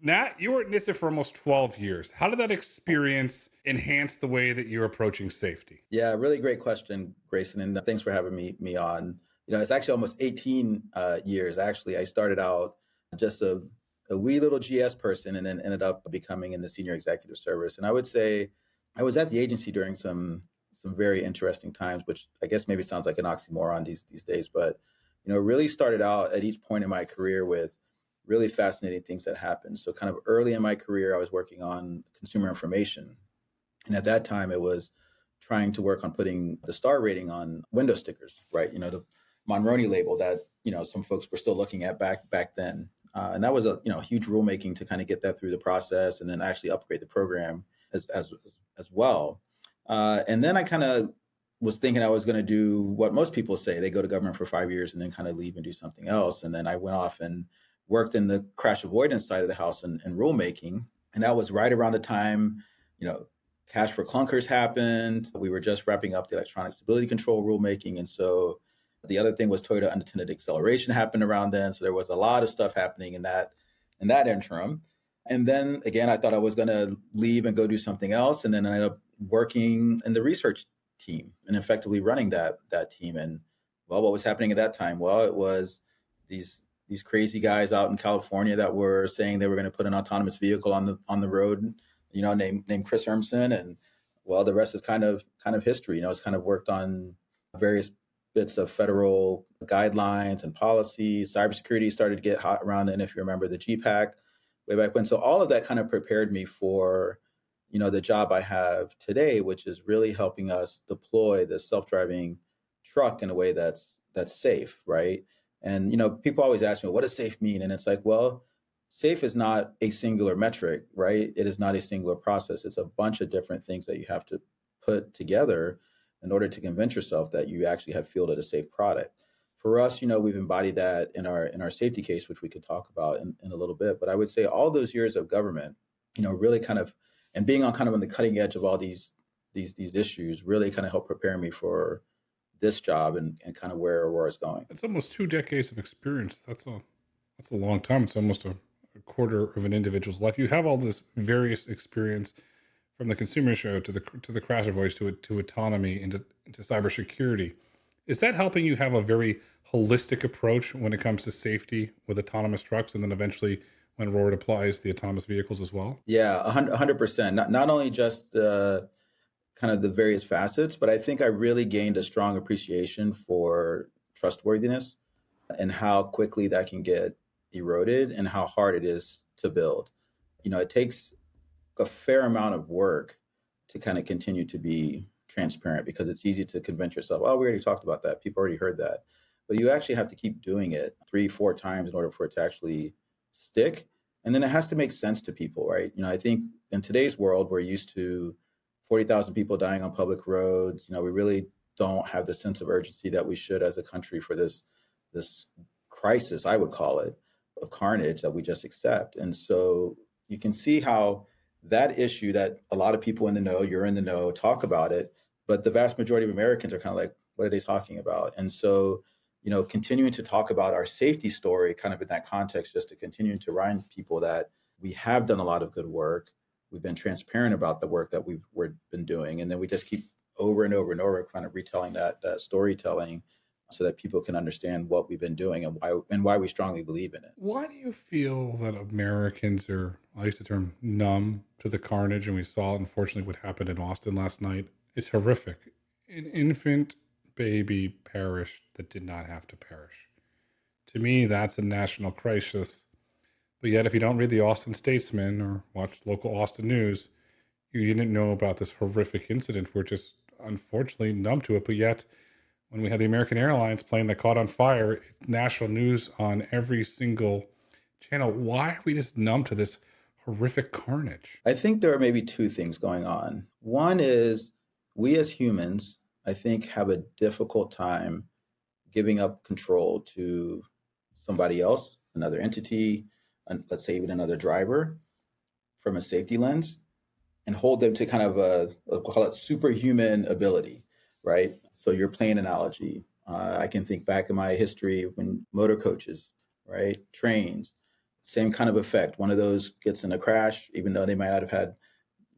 Nat, you were at NHTSA for almost 12 years. How did that experience enhance the way that you're approaching safety? Yeah, really great question, Grayson, and thanks for having me on. It's actually almost 18 years. Actually, I started out just a wee little GS person, and then ended up becoming in the senior executive service. And I would say I was at the agency during some very interesting times, which I guess maybe sounds like an oxymoron these days, but really started out at each point in my career with really fascinating things that happened. So kind of early in my career, I was working on consumer information. And at that time, it was trying to work on putting the star rating on window stickers, right? The Monroney label that some folks were still looking at back then, and that was a huge rulemaking to kind of get that through the process, and then actually upgrade the program as well. And then I kind of was thinking I was going to do what most people say: they go to government for 5 years and then kind of leave and do something else. And then I went off and worked in the crash avoidance side of the house and rulemaking, and that was right around the time Cash for Clunkers happened. We were just wrapping up the electronic stability control rulemaking. And so the other thing was Toyota unintended acceleration happened around then. So there was a lot of stuff happening in that interim. And then again, I thought I was going to leave and go do something else. And then I ended up working in the research team and effectively running that team. And well, what was happening at that time? Well, it was these crazy guys out in California that were saying they were going to put an autonomous vehicle on the road, named Chris Urmson. And well, the rest is kind of history. It's kind of worked on various bits of federal guidelines and policies. Cybersecurity started to get hot around then, if you remember the GPAC way back when. So all of that kind of prepared me for, the job I have today, which is really helping us deploy the self-driving truck in a way that's safe, right? And, people always ask me, what does safe mean? And it's like, well, safe is not a singular metric, right? It is not a singular process. It's a bunch of different things that you have to put together in order to convince yourself that you actually have fielded a safe product. For us, we've embodied that in our safety case, which we could talk about in a little bit. But I would say all those years of government, really kind of, and being on kind of on the cutting edge of all these issues really kind of helped prepare me for this job and kind of where Aurora's going. It's almost 2 decades of experience. That's a long time. It's almost a quarter of an individual's life. You have all this various experience from the consumer show to the crash avoidance to autonomy into cybersecurity. Is that helping you have a very holistic approach when it comes to safety with autonomous trucks, and then eventually when Aurora applies the autonomous vehicles as well? Yeah, 100%. Not only just the kind of the various facets, but I think I really gained a strong appreciation for trustworthiness and how quickly that can get eroded and how hard it is to build. It takes a fair amount of work to kind of continue to be transparent, because it's easy to convince yourself, oh, we already talked about that. People already heard that. But you actually have to keep doing it 3-4 times in order for it to actually stick. And then it has to make sense to people, right? I think in today's world, we're used to 40,000 people dying on public roads. We really don't have the sense of urgency that we should as a country for this crisis, I would call it, of carnage that we just accept. And so you can see how that issue that a lot of people in the know, you're in the know, talk about it, but the vast majority of Americans are kind of like, what are they talking about? And so, continuing to talk about our safety story kind of in that context, just to continue to remind people that we have done a lot of good work. We've been transparent about the work that we've been doing. And then we just keep over and over and over kind of retelling that storytelling so that people can understand what we've been doing and why we strongly believe in it. Why do you feel that Americans are, I use the term, numb to the carnage? And we saw, unfortunately, what happened in Austin last night. It's horrific. An infant baby perished that did not have to perish. To me, that's a national crisis. But yet, if you don't read the Austin Statesman or watch local Austin news, you didn't know about this horrific incident. We're just unfortunately numb to it. But yet, when we had the American Airlines plane that caught on fire, national news on every single channel, why are we just numb to this horrific carnage? I think there are maybe two things going on. One is we as humans, I think, have a difficult time giving up control to somebody else, another entity, and let's say even another driver, from a safety lens, and hold them to kind of we'll call it superhuman ability, right? So your plane analogy, I can think back in my history when motor coaches, right, trains, same kind of effect. One of those gets in a crash, even though they might not have had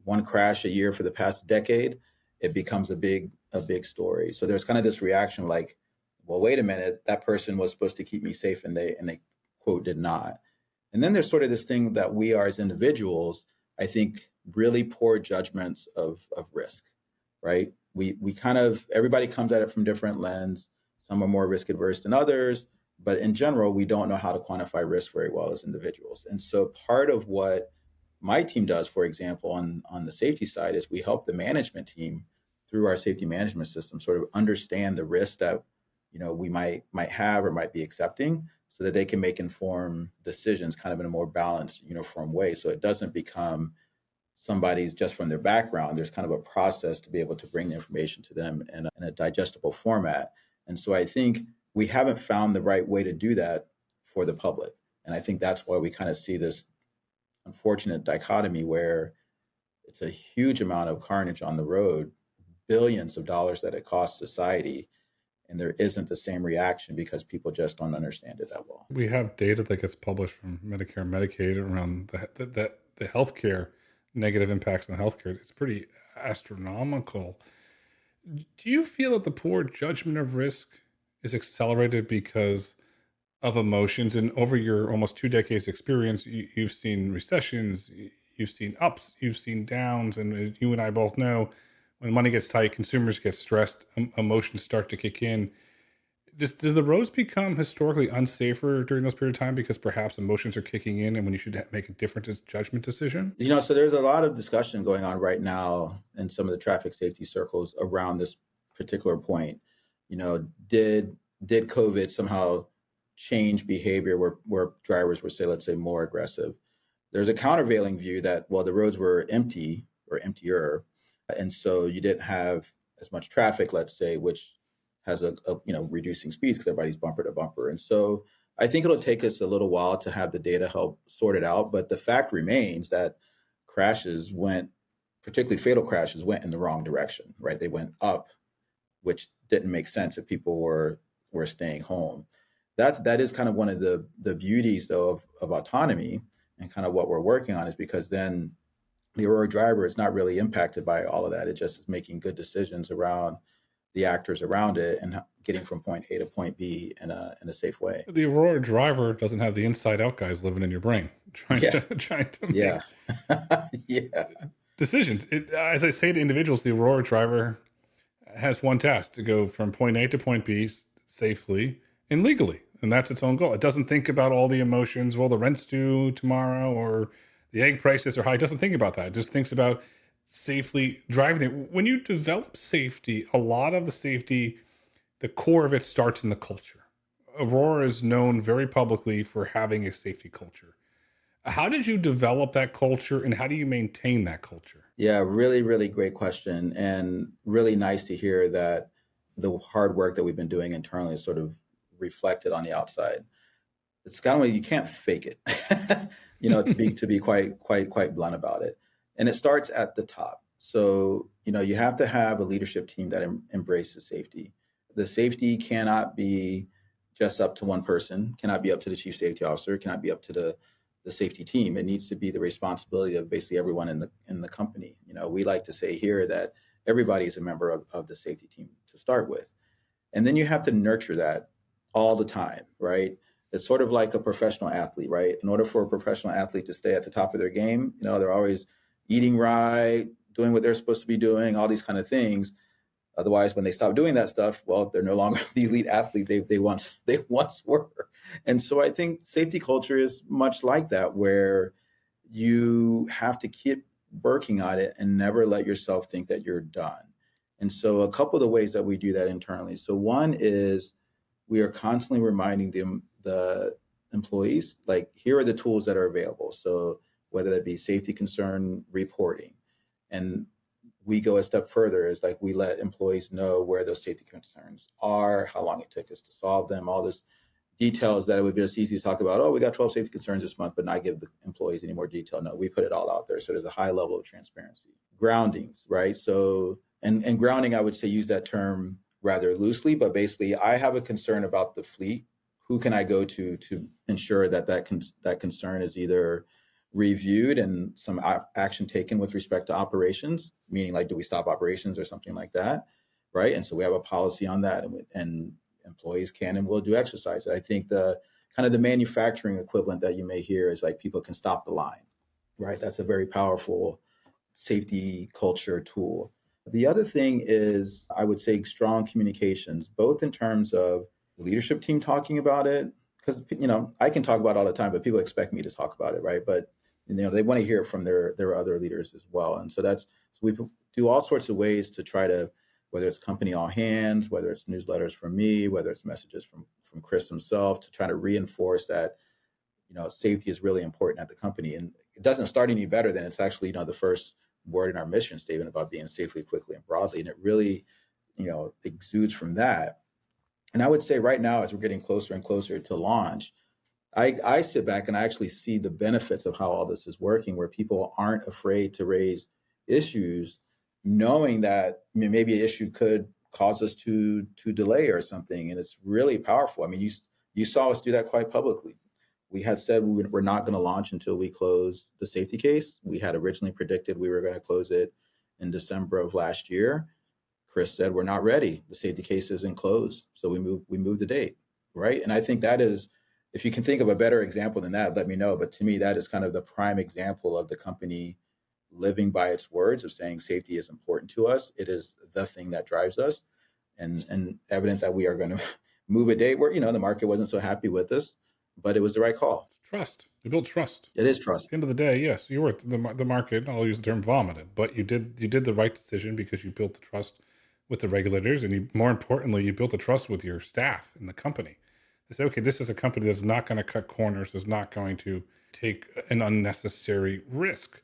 one crash a year for the past decade, it becomes a big story. So there's kind of this reaction like, well, wait a minute, that person was supposed to keep me safe and they quote did not. And then there's sort of this thing that we are as individuals, I think, really poor judgments of risk, right? We kind of, everybody comes at it from different lens. Some are more risk adverse than others, but in general, we don't know how to quantify risk very well as individuals. And so part of what my team does, for example, on the safety side, is we help the management team through our safety management system sort of understand the risks that we might have or might be accepting, so that they can make informed decisions kind of in a more balanced, uniform way. So it doesn't become somebody's just from their background. There's kind of a process to be able to bring the information to them in a digestible format. And so I think we haven't found the right way to do that for the public. And I think that's why we kind of see this unfortunate dichotomy where it's a huge amount of carnage on the road, billions of dollars that it costs society, and there isn't the same reaction because people just don't understand it that well. We have data that gets published from Medicare and Medicaid around the healthcare negative impacts on healthcare. It's pretty astronomical. Do you feel that the poor judgment of risk is accelerated because of emotions? And over your almost 2 decades experience, you've seen recessions, you've seen ups, you've seen downs, and as you and I both know, when money gets tight, consumers get stressed, emotions start to kick in. Does the roads become historically unsafer during those period of time because perhaps emotions are kicking in and when you should make a different judgment decision? So there's a lot of discussion going on right now in some of the traffic safety circles around this particular point. Did COVID somehow change behavior where drivers were, let's say, more aggressive? There's a countervailing view that, well, the roads were empty or emptier, and so you didn't have as much traffic, let's say, which has a reducing speeds because everybody's bumper to bumper. And so I think it'll take us a little while to have the data help sort it out. But the fact remains that crashes particularly fatal crashes, went in the wrong direction, right? They went up, which didn't make sense if people were staying home. That is kind of one of the beauties, though, of autonomy, and kind of what we're working on, is because then the Aurora driver is not really impacted by all of that. It just is making good decisions around the actors around it and getting from point A to point B in a safe way. The Aurora driver doesn't have the inside out guys living in your brain trying to make decisions. As I say to individuals, the Aurora driver has one task: to go from point A to point B safely and legally. And that's its own goal. It doesn't think about all the emotions. Well, the rent's due tomorrow or the egg prices are high. It doesn't think about that. It just thinks about safely driving. When you develop safety, a lot of the safety, the core of it starts in the culture. Aurora is known very publicly for having a safety culture. How did you develop that culture and how do you maintain that culture? Yeah, really, really great question. And really nice to hear that the hard work that we've been doing internally is sort of reflected on the outside. It's kind of like you can't fake it, to be quite blunt about it. And it starts at the top. So, you have to have a leadership team that embraces safety. The safety cannot be just up to one person, cannot be up to the chief safety officer, cannot be up to the safety team. It needs to be the responsibility of basically everyone in the company. We like to say here that everybody is a member of the safety team to start with. And then you have to nurture that all the time, right? It's sort of like a professional athlete, right? In order for a professional athlete to stay at the top of their game, they're always eating right, doing what they're supposed to be doing, all these kind of things. Otherwise, when they stop doing that stuff, well, they're no longer the elite athlete they once were. And so I think safety culture is much like that, where you have to keep working on it and never let yourself think that you're done. And so a couple of the ways that we do that internally. So one is we are constantly reminding the employees, like, here are the tools that are available. So whether that be safety concern reporting, and we go a step further, is like we let employees know where those safety concerns are, how long it took us to solve them, all this details that it would be just easy to talk about. Oh, we got 12 safety concerns this month, but not give the employees any more detail. No, we put it all out there. So there's a high level of transparency. Groundings, right? So, and grounding, I would say, use that term rather loosely, but basically I have a concern about the fleet who can I go to ensure that that concern is either reviewed and some action taken with respect to operations, meaning like, do we stop operations or something like that, right? And so we have a policy on that, and employees can and will do exercise. I think the kind of the manufacturing equivalent that you may hear is like people can stop the line, right? That's a very powerful safety culture tool. The other thing is, I would say, strong communications, both in terms of the leadership team talking about it, because I can talk about it all the time, but people expect me to talk about it, right? But they want to hear it from their other leaders as well, and so we do all sorts of ways to try to, whether it's company all hands, whether it's newsletters from me, whether it's messages from Chris himself, to try to reinforce that safety is really important at the company. And it doesn't start any better than it's actually the first word in our mission statement about being safely, quickly, and broadly, and it really exudes from that. And I would say right now, as we're getting closer and closer to launch, I sit back and I actually see the benefits of how all this is working, where people aren't afraid to raise issues, knowing that maybe an issue could cause us to delay or something. And it's really powerful. I mean, you saw us do that quite publicly. We had said we're not going to launch until we close the safety case. We had originally predicted we were going to close it in December of last year. Chris said, we're not ready. The safety case isn't closed. So we moved the date, right? And I think that is, if you can think of a better example than that, let me know. But to me, that is kind of the prime example of the company living by its words of saying safety is important to us. It is the thing that drives us, and evident that we are going to move a date where, the market wasn't so happy with us, but it was the right call. It's trust. You build trust. It is trust. At the end of the day, yes, you were the market. I'll use the term vomited, but you did the right decision because you built the trust with the regulators, and more importantly, you built the trust with your staff in the company. They say, okay, this is a company that's not going to cut corners, is not going to take an unnecessary risk,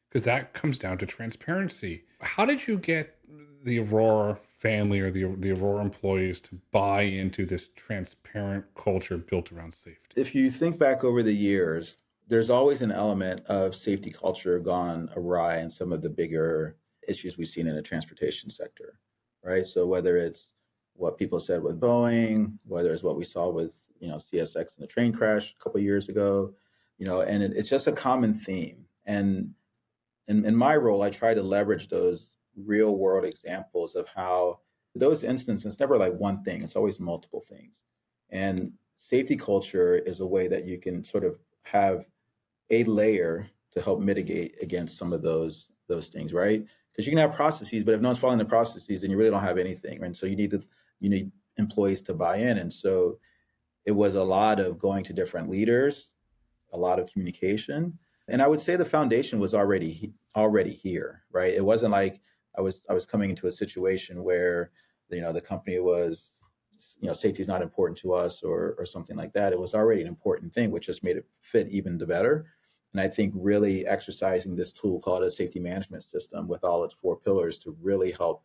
because that comes down to transparency. How did you get the Aurora family or the Aurora employees to buy into this transparent culture built around safety? If you think back over the years, there's always an element of safety culture gone awry in some of the bigger issues we've seen in the transportation sector, right? So whether it's what people said with Boeing, whether it's what we saw with CSX in the train crash a couple of years ago, and it's just a common theme. And in my role, I try to leverage those real world examples of how those instances, it's never like one thing, it's always multiple things. And safety culture is a way that you can sort of have a layer to help mitigate against some of those things, right? Because you can have processes, but if no one's following the processes, then you really don't have anything. And so you need employees to buy in. And so it was a lot of going to different leaders, a lot of communication. And I would say the foundation was already here, right? It wasn't like I was coming into a situation where the company was, safety is not important to us or something like that. It was already an important thing, which just made it fit even the better. And I think really exercising this tool called a safety management system with all its 4 pillars to really help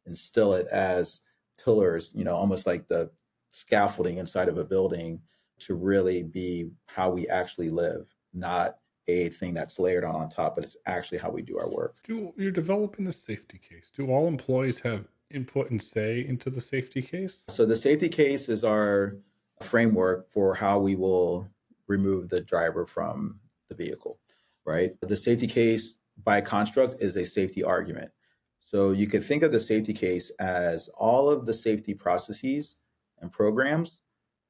instill it as pillars, almost like the scaffolding inside of a building, to really be how we actually live, not a thing that's layered on top, but it's actually how we do our work. You're developing the safety case. Do all employees have input and say into the safety case? So the safety case is our framework for how we will remove the driver from the vehicle, right? The safety case by construct is a safety argument. So you could think of the safety case as all of the safety processes and programs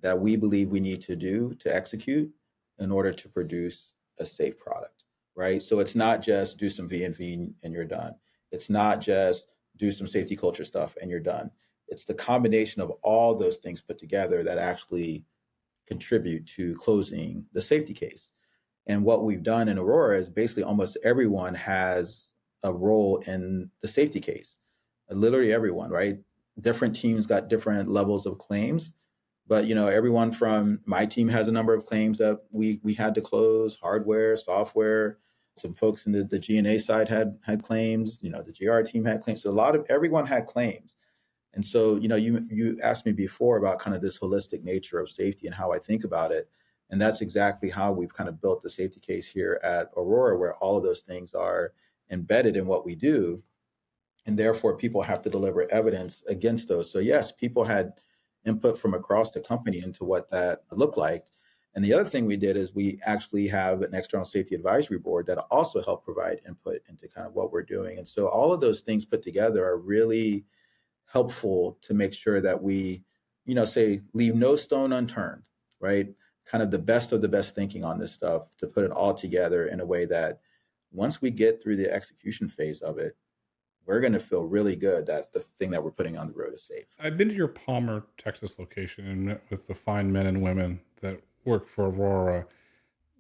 that we believe we need to do to execute in order to produce a safe product, right? So it's not just do some V&V and you're done. It's not just do some safety culture stuff and you're done. It's the combination of all those things put together that actually contribute to closing the safety case. And what we've done in Aurora is basically almost everyone has a role in the safety case. Literally everyone, right? Different teams got different levels of claims. But everyone from my team has a number of claims that we had to close: hardware, software. Some folks in the G&A side had claims. The GR team had claims. So everyone had claims. And so you asked me before about kind of this holistic nature of safety and how I think about it, and that's exactly how we've kind of built the safety case here at Aurora, where all of those things are embedded in what we do, and therefore people have to deliver evidence against those. So yes, people had input from across the company into what that looked like. And the other thing we did is we actually have an external safety advisory board that also help provide input into kind of what we're doing. And so all of those things put together are really helpful to make sure that we, say leave no stone unturned, right? Kind of the best of the best thinking on this stuff to put it all together in a way that once we get through the execution phase of it, we're going to feel really good that the thing that we're putting on the road is safe. I've been to your Palmer, Texas location and met with the fine men and women that work for Aurora.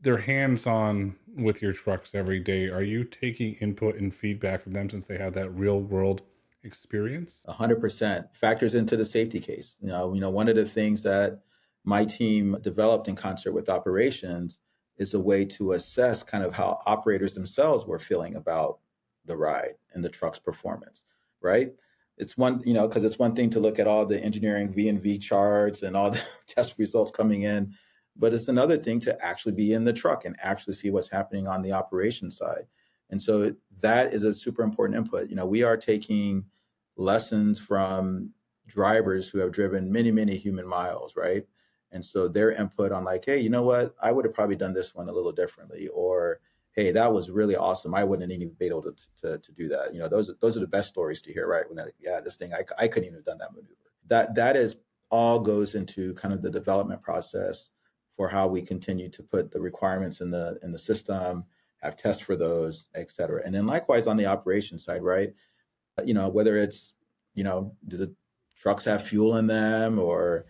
They're hands-on with your trucks every day. Are you taking input and feedback from them since they have that real world experience? 100% factors into the safety case. One of the things that my team developed in concert with operations is a way to assess kind of how operators themselves were feeling about the ride and the truck's performance, right? It's one, because it's one thing to look at all the engineering V&V charts and all the test results coming in, but it's another thing to actually be in the truck and actually see what's happening on the operation side. And so that is a super important input. We are taking lessons from drivers who have driven many, many human miles, right? And so their input on like, hey, you know what? I would have probably done this one a little differently, or hey, that was really awesome. I wouldn't even be able to do that. Those are the best stories to hear, right? When they're like, yeah, this thing, I couldn't even have done that maneuver. That is all goes into kind of the development process for how we continue to put the requirements in the system, have tests for those, et cetera. And then likewise on the operation side, right? Whether it's, do the trucks have fuel in them, or,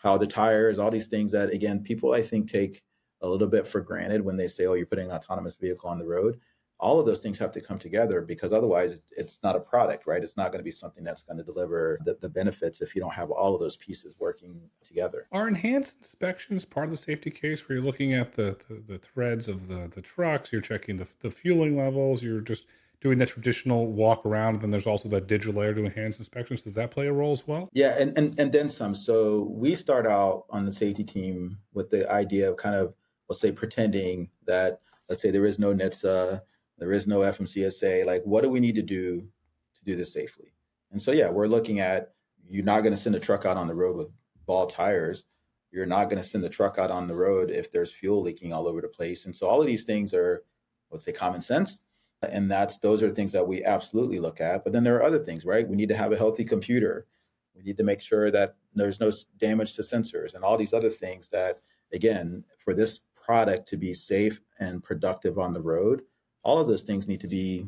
how the tires, all these things that, again, people I think take a little bit for granted when they say, oh, you're putting an autonomous vehicle on the road. All of those things have to come together, because otherwise it's not a product, right? It's not going to be something that's going to deliver the benefits if you don't have all of those pieces working together. Are enhanced inspections part of the safety case where you're looking at the threads of the trucks, you're checking the fueling levels, you're just doing that traditional walk around, and then there's also that digital layer to enhance inspections? Does that play a role as well? Yeah, and then some. So we start out on the safety team with the idea of kind of, let's say, pretending that, let's say there is no NHTSA, there is no FMCSA, like what do we need to do this safely? And so, yeah, we're looking at, you're not going to send a truck out on the road with bald tires. You're not going to send the truck out on the road if there's fuel leaking all over the place. And so all of these things are, let's say, common sense. And those are things that we absolutely look at. But then there are other things, right? We need to have a healthy computer. We need to make sure that there's no damage to sensors and all these other things that, again, for this product to be safe and productive on the road, all of those things need to be,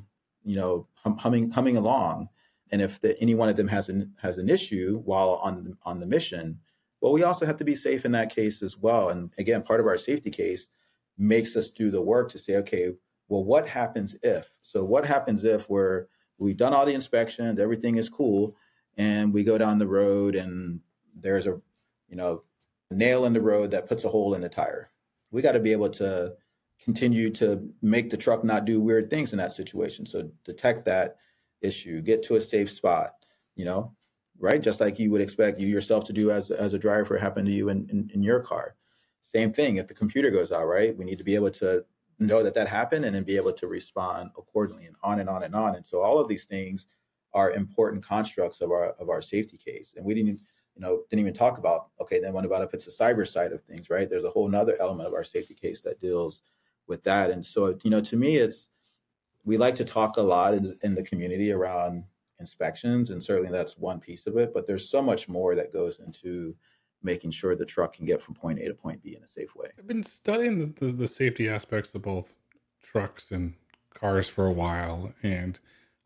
humming along. And if any one of them has an issue while on the mission, well, we also have to be safe in that case as well. And again, part of our safety case makes us do the work to say, okay, well, what happens if? So what happens if we've done all the inspections, everything is cool, and we go down the road and there's a nail in the road that puts a hole in the tire? We got to be able to continue to make the truck not do weird things in that situation. So detect that issue, get to a safe spot, right? Just like you would expect you yourself to do as a driver, happen to you in your car. Same thing, if the computer goes out, right? We need to be able to know that happened and then be able to respond accordingly, and on and on and on. And so all of these things are important constructs of our safety case. And we didn't even talk about, okay, then what about if it's the cyber side of things, right? There's a whole nother element of our safety case that deals with that. And so, to me, we like to talk a lot in the community around inspections, and certainly that's one piece of it, but there's so much more that goes into making sure the truck can get from point A to point B in a safe way. I've been studying the safety aspects of both trucks and cars for a while, and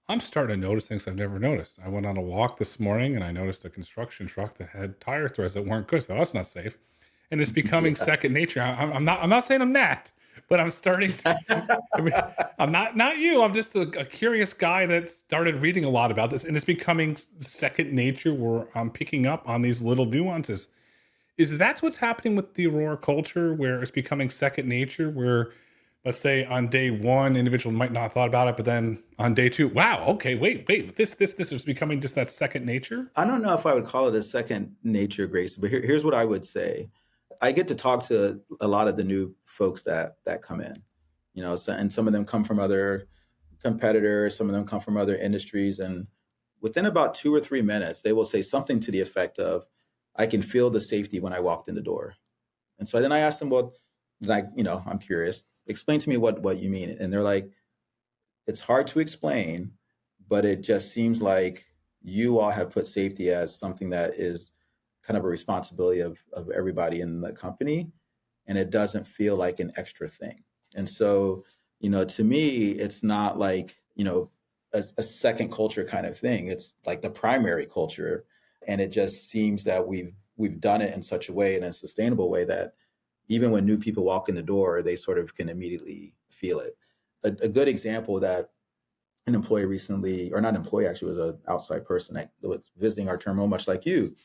I'm starting to notice things I've never noticed. I went on a walk this morning and I noticed a construction truck that had tire threads that weren't good, so that's not safe. And it's becoming second nature. I'm not saying I'm Nat, but I'm starting to. I'm not you. I'm just a curious guy that started reading a lot about this, and it's becoming second nature where I'm picking up on these little nuances. Is that what's happening with the Aurora culture, where it's becoming second nature, where, let's say, on day one, individual might not have thought about it, but then on day two, wow, okay, wait, this is becoming just that second nature? I don't know if I would call it a second nature, Grayson, but here's what I would say. I get to talk to a lot of the new folks that come in, and some of them come from other competitors, some of them come from other industries, and within about 2 or 3 minutes, they will say something to the effect of, I can feel the safety when I walked in the door. And so then I asked them, well, I'm curious, explain to me what you mean. And they're like, it's hard to explain, but it just seems like you all have put safety as something that is kind of a responsibility of everybody in the company. And it doesn't feel like an extra thing. And so, to me, it's not like, a second culture kind of thing. It's like the primary culture. And it just seems that we've done it in such a way, in a sustainable way, that even when new people walk in the door, they sort of can immediately feel it. A good example that an employee recently, or not an employee, actually was an outside person that was visiting our terminal, much like you.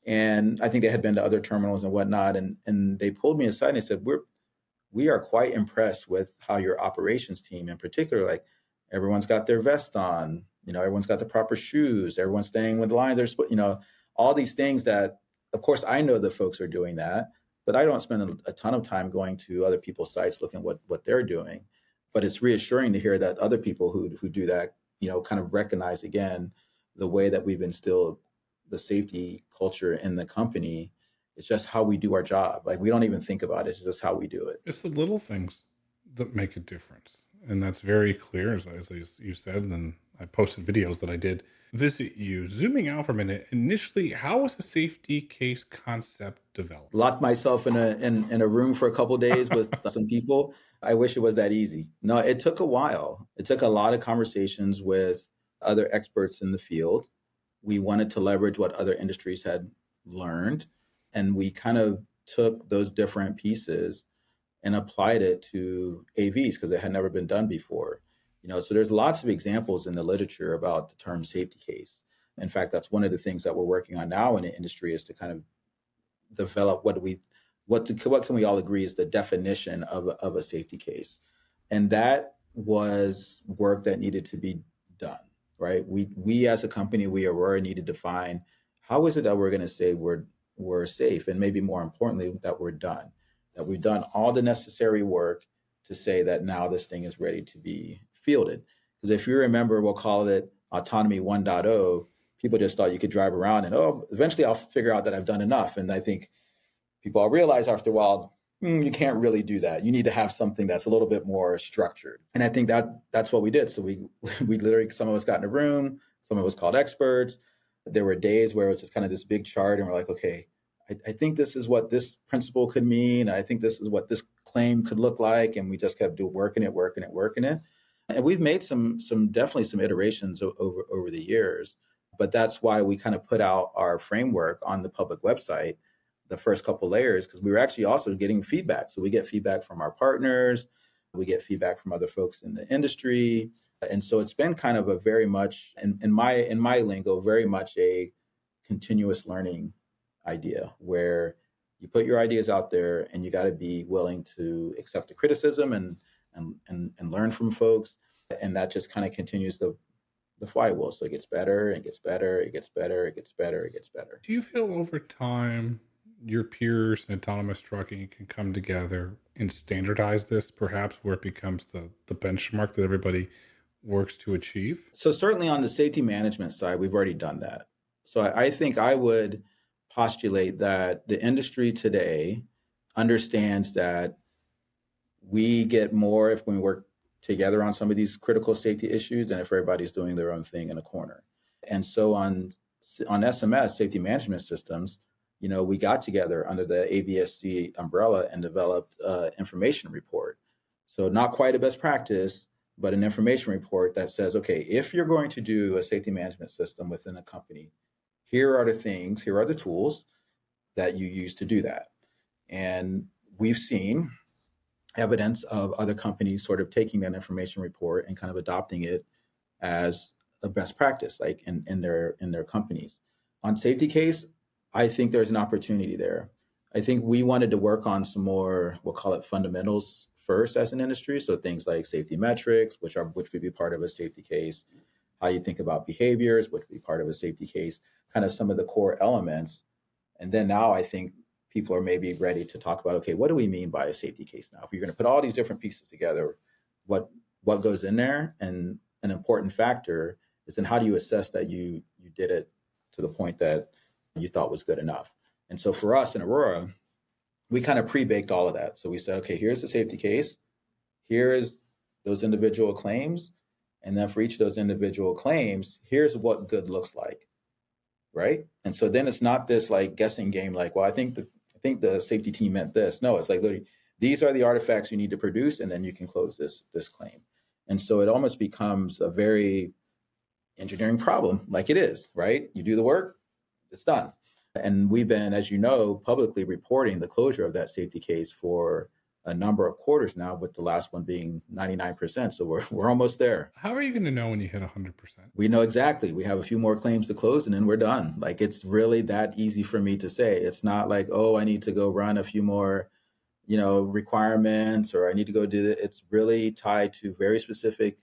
And I think they had been to other terminals and whatnot. And they pulled me aside and they said, we are quite impressed with how your operations team in particular, like everyone's got their vest on, everyone's got the proper shoes, everyone's staying with the lines, all these things that, of course, I know the folks are doing that, but I don't spend a ton of time going to other people's sites looking at what they're doing. But it's reassuring to hear that other people who do that, kind of recognize again the way that we've instilled the safety culture in the company. It's just how we do our job. Like, we don't even think about it. It's just how we do it. It's the little things that make a difference. And that's very clear, as you said. And I posted videos that I did visit you. Zooming out for a minute, initially, how was the safety case concept developed? Locked myself in a room for a couple of days with some people. I wish it was that easy. No, it took a while. It took a lot of conversations with other experts in the field. We wanted to leverage what other industries had learned, and we kind of took those different pieces and applied it to AVs because it had never been done before. So there's lots of examples in the literature about the term safety case. In fact, that's one of the things that we're working on now in the industry, is to kind of develop what can we all agree is the definition of a safety case. And that was work that needed to be done, right? We as a company, we Aurora, need to define how is it that we're going to say we're safe, and maybe more importantly, that we've done all the necessary work to say that now this thing is ready to be fielded. Because if you remember, we'll call it Autonomy 1.0. People just thought you could drive around and, eventually I'll figure out that I've done enough. And I think people all realize after a while, you can't really do that. You need to have something that's a little bit more structured. And I think that's what we did. So we literally, some of us got in a room, some of us called experts. There were days where it was just kind of this big chart, and we're like, okay, I think this is what this principle could mean. I think this is what this claim could look like. And we just kept working it. And we've made definitely some iterations over the years. But that's why we kind of put out our framework on the public website, the first couple layers, because we were actually also getting feedback. So we get feedback from our partners, we get feedback from other folks in the industry. And so it's been kind of a very much, in my lingo, very much a continuous learning idea, where you put your ideas out there and you got to be willing to accept the criticism and learn from folks. And that just kind of continues the flywheel. So it gets better, it gets better, it gets better, it gets better, it gets better. Do you feel over time your peers in autonomous trucking can come together and standardize this, perhaps, where it becomes the benchmark that everybody works to achieve? So certainly on the safety management side, we've already done that. So I think I would postulate that the industry today understands that we get more if we work together on some of these critical safety issues than if everybody's doing their own thing in a corner. And so on SMS, safety management systems, we got together under the AVSC umbrella and developed an information report. So not quite a best practice, but an information report that says, okay, if you're going to do a safety management system within a company, here are the tools that you use to do that. And we've seen evidence of other companies sort of taking that information report and kind of adopting it as a best practice, like in their companies. On safety case, I think there's an opportunity there. I think we wanted to work on some more, we'll call it fundamentals first as an industry. So things like safety metrics, which would be part of a safety case, how you think about behaviors, which would be part of a safety case, kind of some of the core elements. And then now I think people are maybe ready to talk about, okay, what do we mean by a safety case now? If you're going to put all these different pieces together, what goes in there? And an important factor is then how do you assess that you did it to the point that you thought was good enough? And so for us in Aurora, we kind of pre-baked all of that. So we said, okay, here's the safety case. Here is those individual claims. And then for each of those individual claims, here's what good looks like, right? And so then it's not this like guessing game, like, well, I think the safety team meant this. No, it's like literally, these are the artifacts you need to produce, and then you can close this claim. And so it almost becomes a very engineering problem, like it is, right? You do the work, it's done. And we've been, as you know, publicly reporting the closure of that safety case for a number of quarters now, with the last one being 99%. So we're almost there. How are you going to know when you hit 100%? We know exactly. We have a few more claims to close and then we're done. Like, it's really that easy for me to say. It's not like, oh, I need to go run a few more, requirements, or I need to go do it. It's really tied to very specific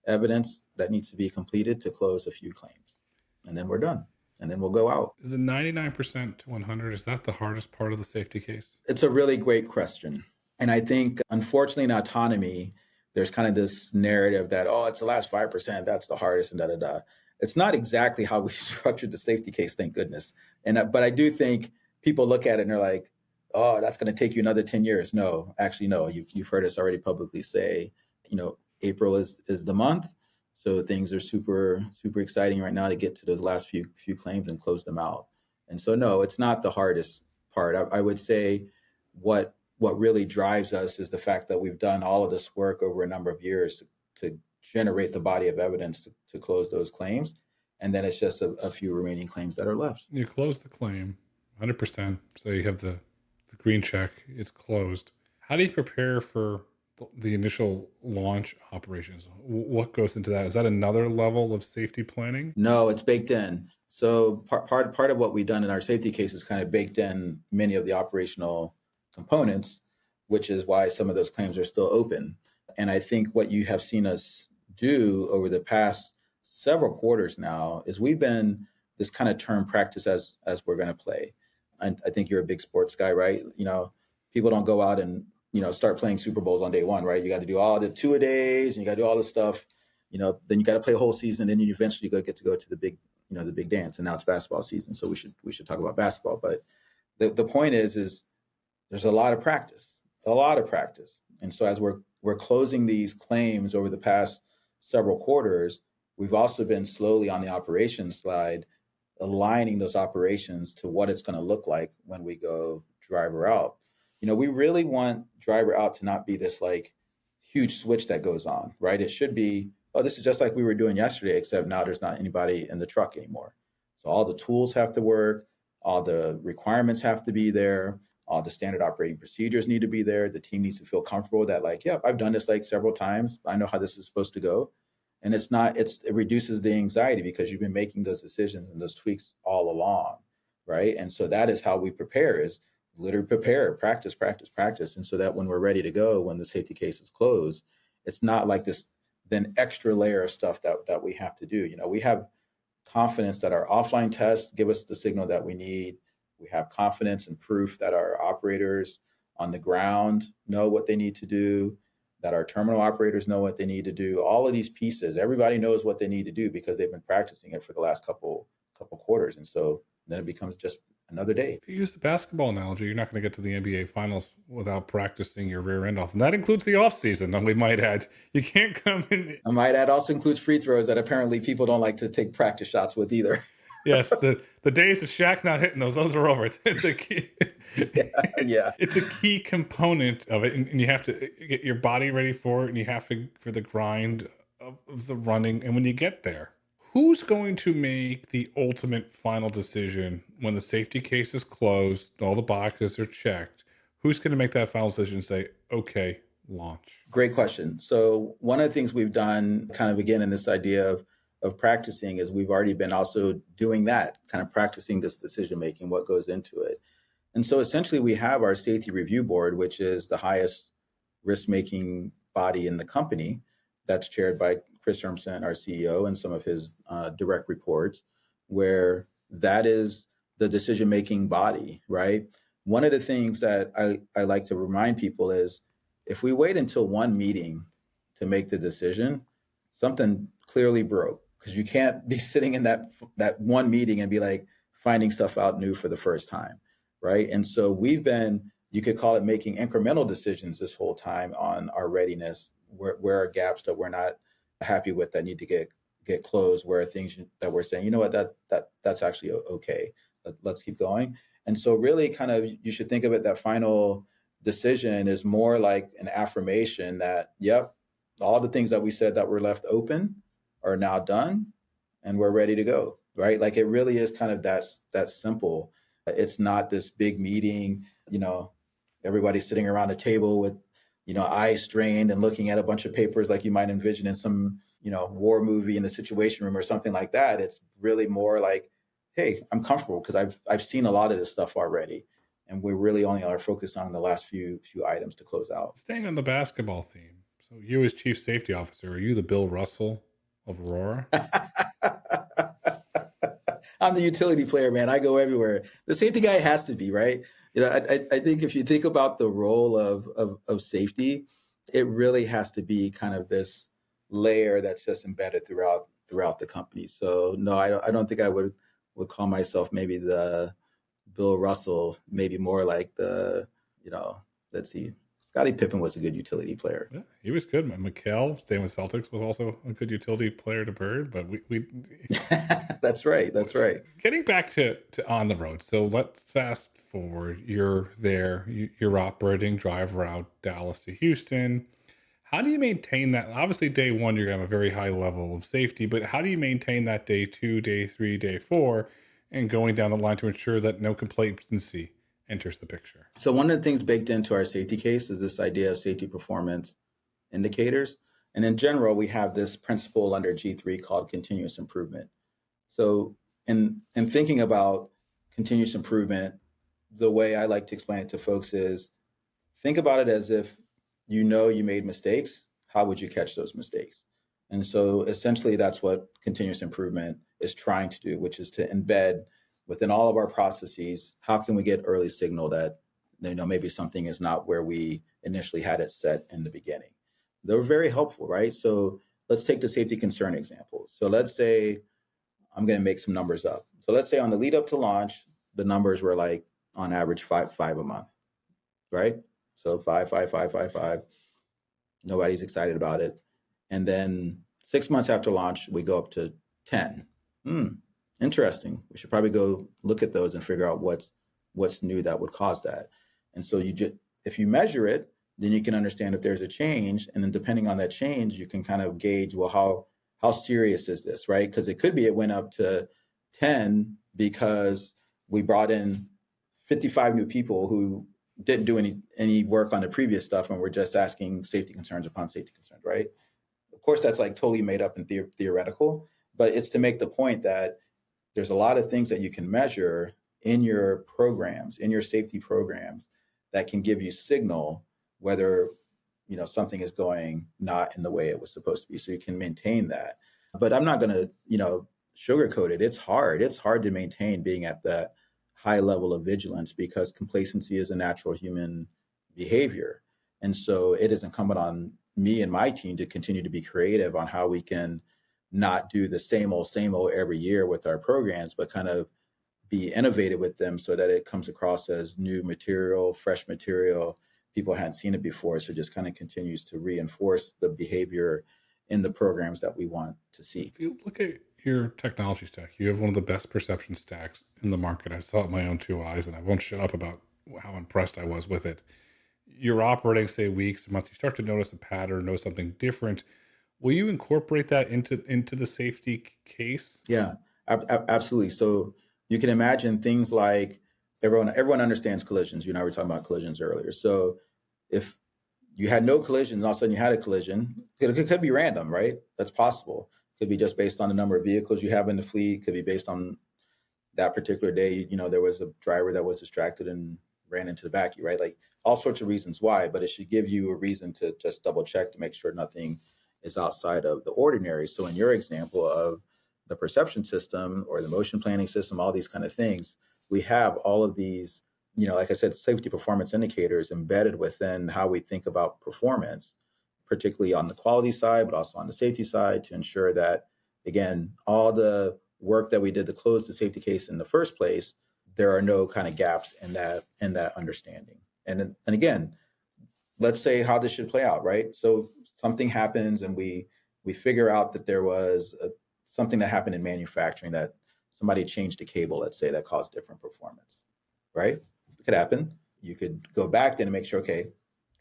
evidence that needs to be completed to close a few claims. And then we're done. And then we'll go out. Is the 99% to 100, is that the hardest part of the safety case? It's a really great question. And I think, unfortunately, in autonomy, there's kind of this narrative that, oh, it's the last 5%, that's the hardest, and da-da-da. It's not exactly how we structured the safety case, thank goodness. But I do think people look at it and they're like, oh, that's going to take you another 10 years. No, actually, no. You've heard us already publicly say, April is the month. So things are super, super exciting right now to get to those last few claims and close them out. And so, no, it's not the hardest part. I would say what really drives us is the fact that we've done all of this work over a number of years to generate the body of evidence to close those claims. And then it's just a few remaining claims that are left. You close the claim 100%. So you have the green check, it's closed. How do you prepare for the initial launch operations? What goes into that? Is that another level of safety planning? No, it's baked in. So part of what we've done in our safety case is kind of baked in many of the operational components, which is why some of those claims are still open. And I think what you have seen us do over the past several quarters now is we've been this kind of term practice as we're going to play. I think you're a big sports guy, right? People don't go out and start playing Super Bowls on day one, right? You got to do all the two-a-days and you got to do all this stuff. Then you got to play a whole season, and then you eventually get to go to the big dance. And now it's basketball season, so we should talk about basketball. But the point is there's a lot of practice. And so as we're closing these claims over the past several quarters, we've also been slowly on the operations slide, aligning those operations to what it's going to look like when we go driver out. We really want driver out to not be this like huge switch that goes on, right? It should be, oh, this is just like we were doing yesterday, except now there's not anybody in the truck anymore. So all the tools have to work, all the requirements have to be there, all the standard operating procedures need to be there. The team needs to feel comfortable that like, yeah, I've done this like several times. I know how this is supposed to go. And it reduces the anxiety because you've been making those decisions and those tweaks all along, right? And so that is how we prepare, is literally prepare, practice. And so that when we're ready to go, when the safety case is closed, it's not like this then extra layer of stuff that we have to do. We have confidence that our offline tests give us the signal that we need. We have confidence and proof that our operators on the ground know what they need to do, that our terminal operators know what they need to do. All of these pieces, everybody knows what they need to do because they've been practicing it for the last couple quarters. And so then it becomes just another day. If you use the basketball analogy, you're not going to get to the NBA finals without practicing your rear end off. And that includes the off season. And we might add, you can't come in. I might add also includes free throws that apparently people don't like to take practice shots with either. Yes, the days of Shaq's not hitting those are over. It's a key. Yeah. It's a key component of it, and you have to get your body ready for it, and you have to for the grind of the running. And when you get there, who's going to make the ultimate final decision when the safety case is closed, all the boxes are checked? Who's going to make that final decision and say, okay, launch? Great question. So one of the things we've done kind of again in this idea of practicing is we've already been also doing that, kind of practicing this decision making, what goes into it. And so essentially we have our safety review board, which is the highest risk making body in the company, that's chaired by Chris Urmson, our CEO, and some of his direct reports, where that is the decision making body, right? One of the things that I like to remind people is if we wait until one meeting to make the decision, something clearly broke. Because you can't be sitting in that one meeting and be like finding stuff out new for the first time. right? And so we've been, you could call it making incremental decisions this whole time on our readiness, where are gaps that we're not happy with that need to get closed, where are things that we're saying, you know what, that's actually okay. Let's keep going. And so really kind of, you should think of it, that final decision is more like an affirmation that, yep, all the things that we said that were left open are now done and we're ready to go, right? Like it really is kind of that simple. It's not this big meeting, everybody's sitting around a table with, eyes strained and looking at a bunch of papers like you might envision in some, war movie in the Situation Room or something like that. It's really more like, hey, I'm comfortable because I've seen a lot of this stuff already, and we really only are focused on the last few items to close out. Staying on the basketball theme. So you as chief safety officer, are you the Bill Russell of Aurora? I'm the utility player, man. I go everywhere. The safety guy has to be, right? I think if you think about the role of safety, it really has to be kind of this layer that's just embedded throughout the company. So no, I don't think I would call myself maybe the Bill Russell, maybe more like the, let's see, Scottie Pippen was a good utility player. Yeah, he was good. McHale, staying with Celtics, was also a good utility player to Bird, but we That's right. That's right. Getting back to on the road. So let's fast forward. You're there, you're operating drive route Dallas to Houston. How do you maintain that? Obviously, day one, you're going to have a very high level of safety, but how do you maintain that day two, day three, day four, and going down the line to ensure that no complacency enters the picture? So one of the things baked into our safety case is this idea of safety performance indicators. And in general, we have this principle under G3 called continuous improvement. So in thinking about continuous improvement, the way I like to explain it to folks is, think about it as if you made mistakes. How would you catch those mistakes? And so essentially that's what continuous improvement is trying to do, which is to embed within all of our processes, how can we get early signal that maybe something is not where we initially had it set in the beginning. They're very helpful, right? So let's take the safety concern example. So let's say, I'm going to make some numbers up. So let's say on the lead up to launch, the numbers were like on average five a month, right? So five. Nobody's excited about it. And then 6 months after launch, we go up to 10. Interesting. We should probably go look at those and figure out what's new that would cause that. And so if you measure it, then you can understand if there's a change. And then depending on that change, you can kind of gauge, well, how serious is this, right? Because it could be it went up to 10 because we brought in 55 new people who didn't do any work on the previous stuff, and we're just asking safety concerns upon safety concerns, right? Of course, that's like totally made up and theoretical, but it's to make the point that there's a lot of things that you can measure in your programs, in your safety programs, that can give you signal whether something is going not in the way it was supposed to be, so you can maintain that. But I'm not going to sugarcoat it. It's hard to maintain being at that high level of vigilance, because complacency is a natural human behavior. And so it is incumbent on me and my team to continue to be creative on how we can not do the same old every year with our programs, but kind of be innovative with them so that it comes across as new material, fresh material. People hadn't seen it before. So just kind of continues to reinforce the behavior in the programs that we want to see. If you look at your technology stack, you have one of the best perception stacks in the market. I saw it with my own two eyes, and I won't shut up about how impressed I was with it. You're operating, say, weeks, months. You start to notice a pattern, know something different. Will you incorporate that into the safety case? Yeah, absolutely. So you can imagine things like everyone understands collisions. You and I were talking about collisions earlier. So if you had no collisions, all of a sudden you had a collision, it could be random, right? That's possible. It could be just based on the number of vehicles you have in the fleet. It could be based on that particular day, there was a driver that was distracted and ran into the back of you, right? Like all sorts of reasons why, but it should give you a reason to just double check to make sure nothing is outside of the ordinary. So in your example of the perception system or the motion planning system, all these kind of things, we have all of these, like I said, safety performance indicators embedded within how we think about performance, particularly on the quality side, but also on the safety side, to ensure that, again, all the work that we did to close the safety case in the first place there are no kind of gaps in that understanding. And again, let's say how this should play out, right? So something happens and we figure out that there was something that happened in manufacturing, that somebody changed a cable, let's say, that caused different performance, right? It could happen. You could go back then and make sure, okay,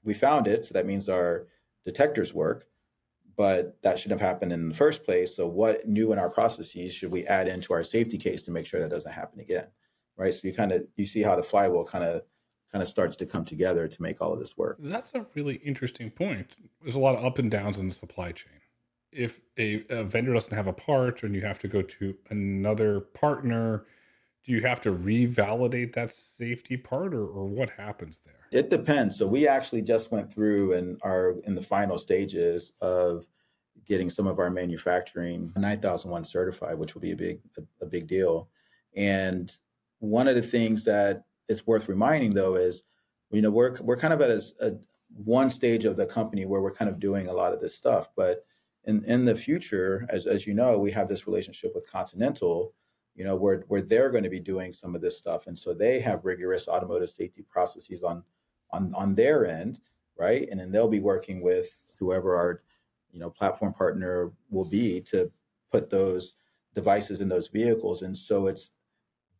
we found it, so that means our detectors work, but that shouldn't have happened in the first place. So what new in our processes should we add into our safety case to make sure that doesn't happen again, right? So you see how the flywheel kind of starts to come together to make all of this work. That's a really interesting point. There's a lot of up and downs in the supply chain. If a vendor doesn't have a part and you have to go to another partner, do you have to revalidate that safety part, or what happens there? It depends. So we actually just went through and are in the final stages of getting some of our manufacturing 9001 certified, which will be a big deal. And one of the things that it's worth reminding, though, is we're kind of at one stage of the company where we're kind of doing a lot of this stuff, but in the future, as you know, we have this relationship with Continental, where they're going to be doing some of this stuff, and so they have rigorous automotive safety processes on their end, right? And then they'll be working with whoever our platform partner will be to put those devices in those vehicles, and so it's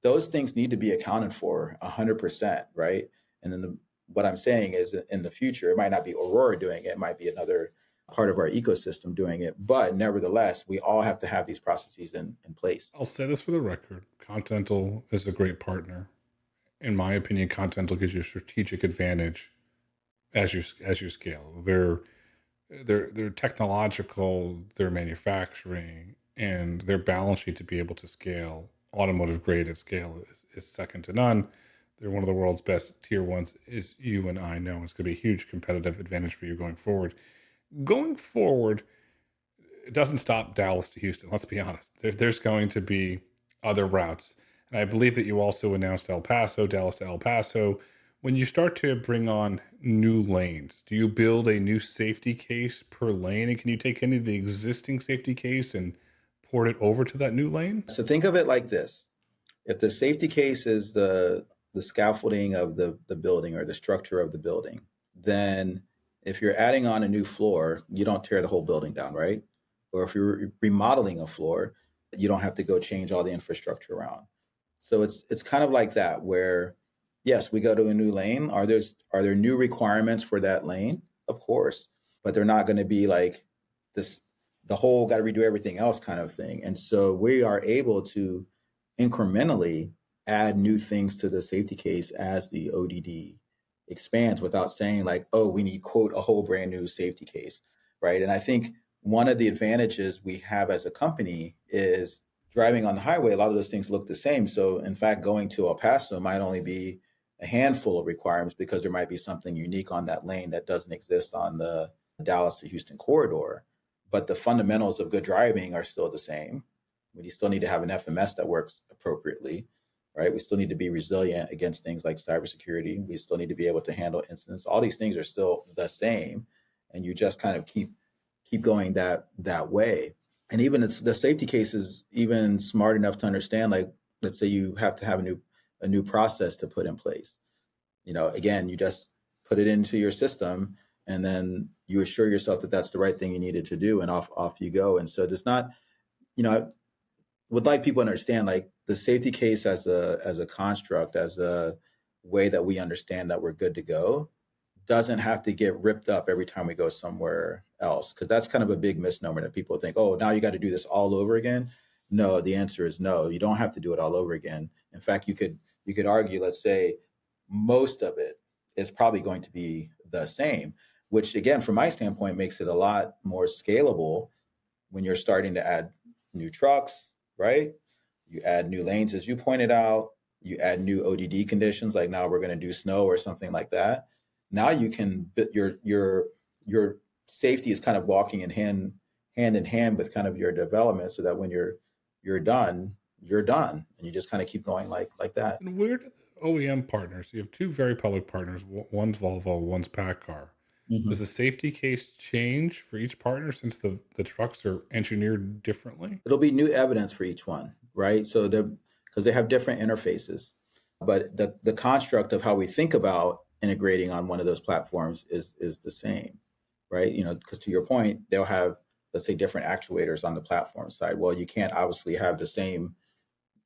those things need to be accounted for 100%, right? And then what I'm saying is, in the future, it might not be Aurora doing it; it might be another part of our ecosystem doing it. But nevertheless, we all have to have these processes in place. I'll say this for the record: Continental is a great partner. In my opinion, Continental gives you a strategic advantage as you scale. Their technological, their manufacturing, and their balance sheet to be able to scale automotive grade at scale is second to none. They're one of the world's best tier ones, as you and I know. It's going to be a huge competitive advantage for you going forward. Going forward, it doesn't stop Dallas to Houston. Let's be honest. There's going to be other routes. And I believe that you also announced El Paso, Dallas to El Paso. When you start to bring on new lanes, do you build a new safety case per lane? And can you take any of the existing safety case and port it over to that new lane? So think of it like this. If the safety case is the scaffolding of the building or the structure of the building, then if you're adding on a new floor, you don't tear the whole building down, right? Or if you're remodeling a floor, you don't have to go change all the infrastructure around. So it's kind of like that, where yes, we go to a new lane. Are there new requirements for that lane? Of course, but they're not going to be like this, the whole got to redo everything else kind of thing. And so we are able to incrementally add new things to the safety case as the ODD expands, without saying like, oh, we need, quote, a whole brand new safety case, right? And I think one of the advantages we have as a company is driving on the highway, a lot of those things look the same. So in fact, going to El Paso might only be a handful of requirements, because there might be something unique on that lane that doesn't exist on the Dallas to Houston corridor. But the fundamentals of good driving are still the same. We still need to have an FMS that works appropriately, right? We still need to be resilient against things like cybersecurity. We still need to be able to handle incidents. All these things are still the same, and you just kind of keep going that way. And even the safety case is even smart enough to understand, like, let's say you have to have a new process to put in place. Again, you just put it into your system, and then you assure yourself that that's the right thing you needed to do, and off you go. And so it's not, I would like people to understand, like, the safety case as a construct, as a way that we understand that we're good to go, doesn't have to get ripped up every time we go somewhere else. Because that's kind of a big misnomer that people think, oh, now you got to do this all over again. No, the answer is no. You don't have to do it all over again. In fact, you could argue, let's say, most of it is probably going to be the same, which again, from my standpoint, makes it a lot more scalable when you're starting to add new trucks, right? You add new lanes, as you pointed out. You add new ODD conditions, like now we're going to do snow or something like that. Now you can, your safety is kind of walking hand in hand with kind of your development, so that when you're done, and you just kind of keep going like that. And where do the OEM partners? You have two very public partners. One's Volvo, one's PACCAR. Does Mm-hmm. the safety case change for each partner, since the trucks are engineered differently? It'll be new evidence for each one, right? So because they have different interfaces. But the construct of how we think about integrating on one of those platforms is the same, right? Because to your point, they'll have, let's say, different actuators on the platform side. Well, you can't obviously have the same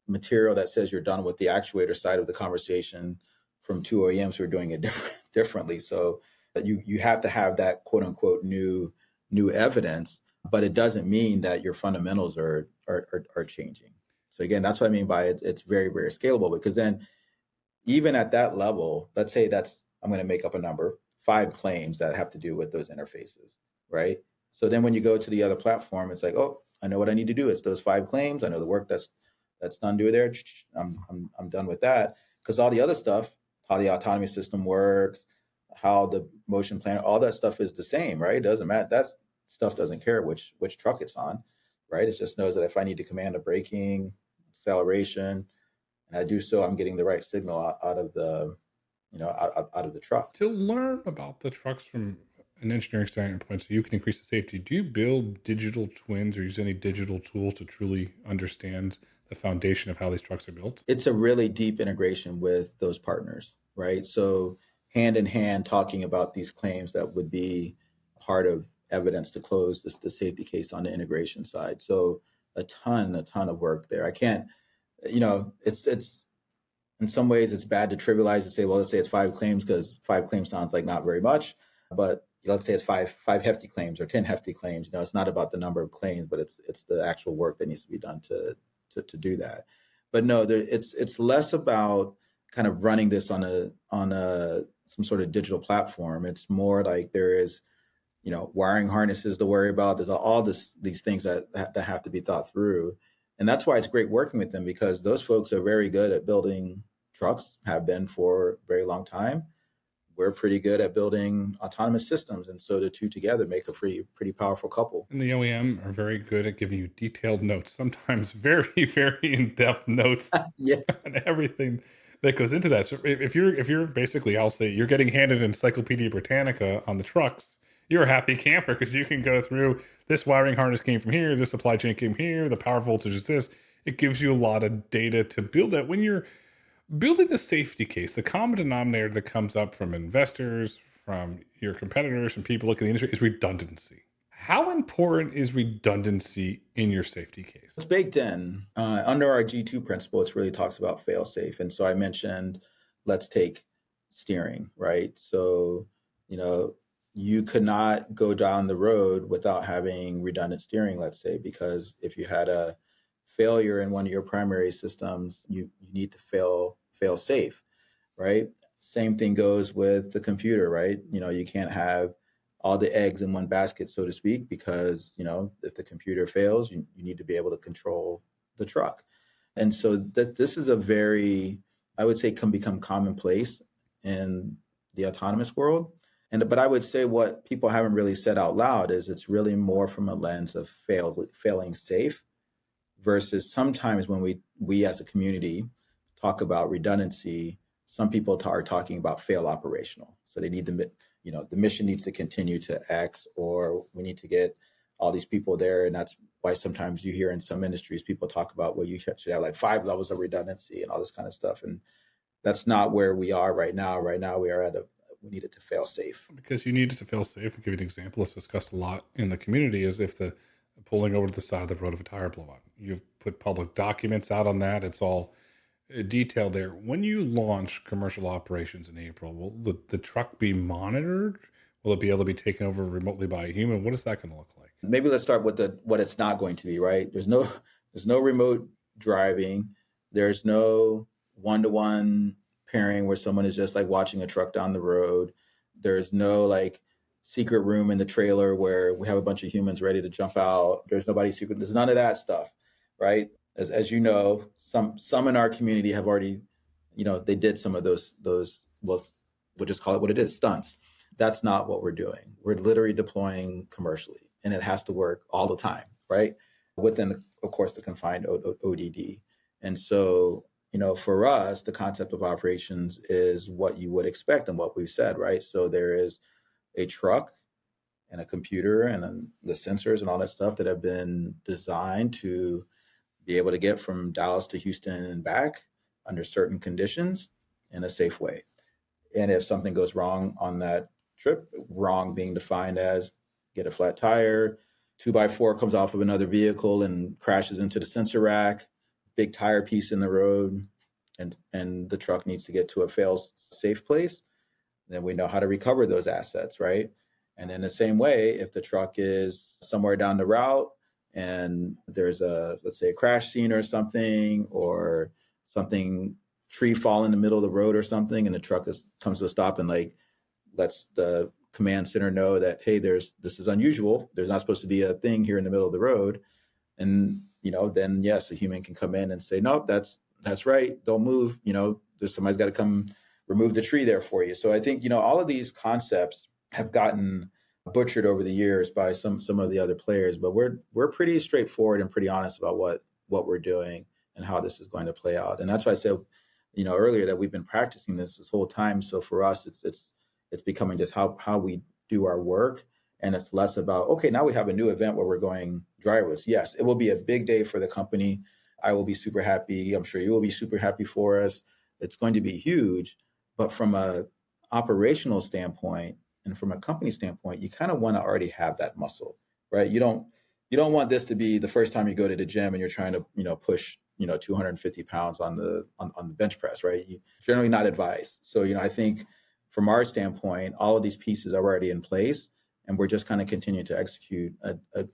material that says you're done with the actuator side of the conversation from two OEMs who are doing it differently. So you have to have that quote unquote new evidence, but it doesn't mean that your fundamentals are changing. So again, that's what I mean by it's very, very scalable, because then even at that level, let's say I'm going to make up a number, 5 claims that have to do with those interfaces, right? So then when you go to the other platform, it's like, oh, I know what I need to do. It's those 5 claims. I know the work that's done to there. I'm done with that, because all the other stuff, how the autonomy system works, how the motion planner, all that stuff is the same, right? It doesn't matter. That stuff doesn't care which truck it's on, right? It just knows that if I need to command a braking, acceleration, and I do so, I'm getting the right signal out of the, out of the truck. To learn about the trucks from an engineering standpoint, so you can increase the safety, do you build digital twins or use any digital tools to truly understand the foundation of how these trucks are built? It's a really deep integration with those partners, right? So hand in hand, talking about these claims that would be part of evidence to close the safety case on the integration side. So a ton of work there. I can't, it's in some ways it's bad to trivialize and say, well, let's say it's 5 claims, because 5 claims sounds like not very much, but let's say it's five hefty claims or 10 hefty claims. It's not about the number of claims, but it's the actual work that needs to be done to do that. But no, it's less about kind of running this on a some sort of digital platform. It's more like there is, wiring harnesses to worry about. There's all these things that have to be thought through. And that's why it's great working with them, because those folks are very good at building trucks, have been for a very long time. We're pretty good at building autonomous systems. And so the two together make a pretty powerful couple. And the OEM are very good at giving you detailed notes, sometimes very, very in-depth notes Yeah. on everything that goes into that. So if you're basically, I'll say you're getting handed Encyclopedia Britannica on the trucks, you're a happy camper, because you can go through, this wiring harness came from here, this supply chain came here, the power voltage is this. It gives you a lot of data to build that. When you're building the safety case, the common denominator that comes up from investors, from your competitors, and people looking at the industry is redundancy. How important is redundancy in your safety case? It's baked in under our G2 principle. It really talks about fail safe. And so I mentioned, let's take steering, right? So, you could not go down the road without having redundant steering, let's say, because if you had a failure in one of your primary systems, you need to fail safe, right? Same thing goes with the computer, right? You can't have all the eggs in one basket, so to speak, because, if the computer fails, you need to be able to control the truck. And so this is a very, I would say, can become commonplace in the autonomous world. But I would say what people haven't really said out loud is it's really more from a lens of failing safe, versus sometimes when we as a community talk about redundancy, some people are talking about fail operational. So they need the mission needs to continue to X, or we need to get all these people there. And that's why sometimes you hear in some industries, people talk about, well, you should have like 5 levels of redundancy and all this kind of stuff. And that's not where we are right now. Right now, we need it to fail safe. Because you need it to fail safe. I'll give you an example. It's discussed a lot in the community, is if the pulling over to the side of the road of a tire blowout. You've put public documents out on that. It's all detailed there. When you launch commercial operations in April, will the truck be monitored? Will it be able to be taken over remotely by a human? What is that going to look like? Maybe let's start with what it's not going to be, right? There's no remote driving. There's no one-to-one pairing where someone is just like watching a truck down the road. There's no like secret room in the trailer where we have a bunch of humans ready to jump out. There's nobody secret. There's none of that stuff, right? As you know, some in our community have already, they did some of those, well, we'll just call it what it is, stunts. That's not what we're doing. We're literally deploying commercially, and it has to work all the time, right? Within, of course, the confined ODD. And so, for us, the concept of operations is what you would expect and what we've said, right? So there is a truck and a computer and then the sensors and all that stuff that have been designed to be able to get from Dallas to Houston and back under certain conditions in a safe way. And if something goes wrong on that trip, wrong being defined as get a flat tire, 2x4 comes off of another vehicle and crashes into the sensor rack, big tire piece in the road, and the truck needs to get to a fail-safe place, then we know how to recover those assets, right? And in the same way, if the truck is somewhere down the route and there's let's say a crash scene or something, or something, tree fall in the middle of the road or something, and the truck comes to a stop and like lets the command center know that, hey, this is unusual. There's not supposed to be a thing here in the middle of the road. And, then yes, a human can come in and say, nope, that's right. Don't move. Somebody's got to come remove the tree there for you. So I think, all of these concepts have gotten butchered over the years by some of the other players, but we're pretty straightforward and pretty honest about what we're doing and how this is going to play out. And that's why I said, earlier, that we've been practicing this whole time. So for us, it's becoming just how we do our work. And it's less about, okay, now we have a new event where we're going driverless. Yes, it will be a big day for the company. I will be super happy. I'm sure you will be super happy for us. It's going to be huge. But from a operational standpoint and from a company standpoint, you kind of want to already have that muscle, right? You don't want this to be the first time you go to the gym and you're trying to, push, 250 pounds on the bench press, right? You generally not advised. So, I think from our standpoint, all of these pieces are already in place, and we're just kind of continuing to execute